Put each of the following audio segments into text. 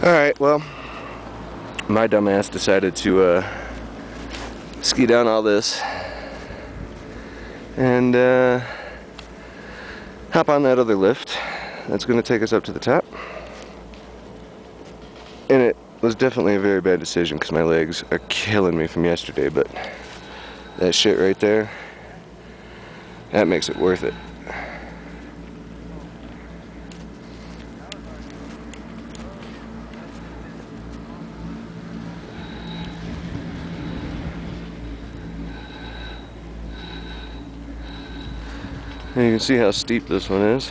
Alright, well, my dumbass decided to ski down all this and hop on that other lift that's going to take us up to the top. And it was definitely a very bad decision because my legs are killing me from yesterday, but that shit right there, that makes it worth it. And you can see how steep this one is.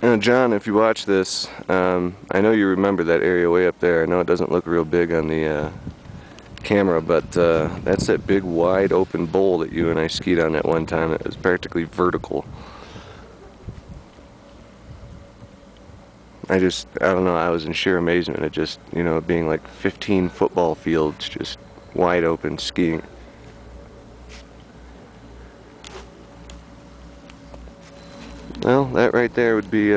Now, John, if you watch this, I know you remember that area way up there. I know it doesn't look real big on the camera, but that's that big wide open bowl that you and I skied on at one time. It was practically vertical. I don't know, I was in sheer amazement at just, you know, being like 15 football fields just wide open skiing. Well, that right there would be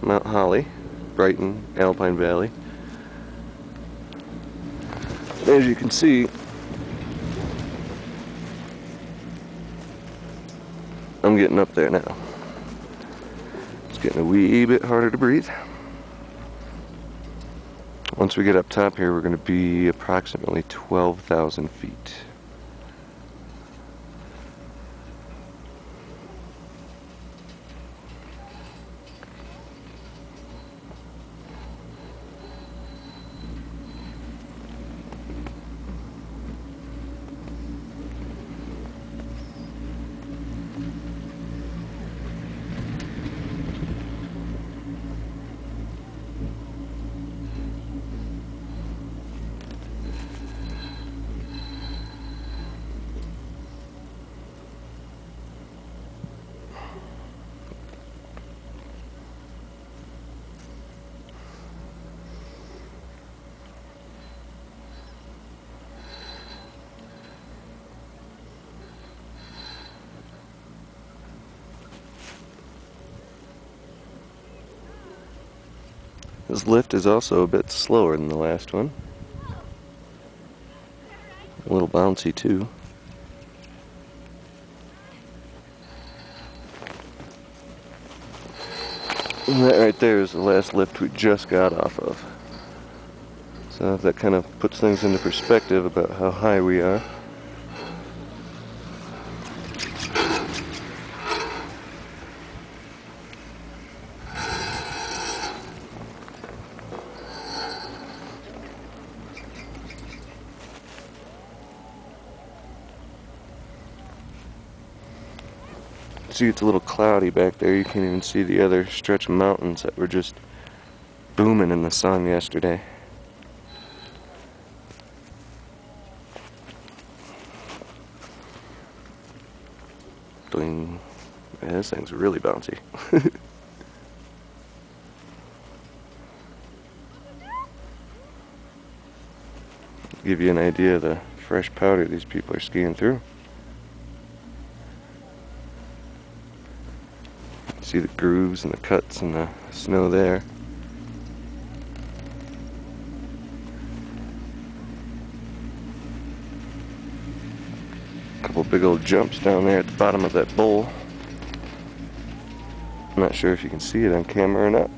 Mount Holly, Brighton, Alpine Valley. As you can see, I'm getting up there now. It's getting a wee bit harder to breathe. Once we get up top here, we're going to be approximately 12,000 feet. This lift is also a bit slower than the last one. A little bouncy too. And that right there is the last lift we just got off of. So that kind of puts things into perspective about how high we are. See, it's a little cloudy back there. You can't even see the other stretch of mountains that were just booming in the sun yesterday. Ding. Yeah, this thing's really bouncy. Give you an idea of the fresh powder these people are skiing through. See the grooves and the cuts and the snow there. A couple big old jumps down there at the bottom of that bowl. I'm not sure if you can see it on camera or not.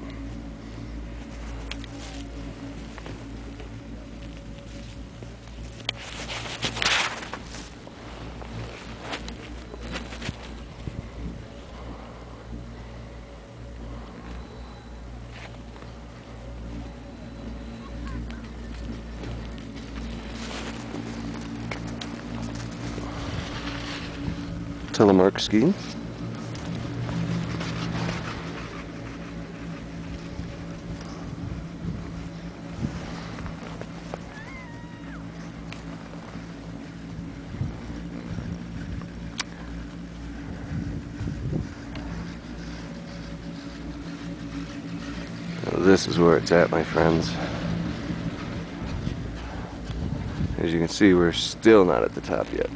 telemark ski. This is where it's at, my friends. As you can see, we're still not at the top yet.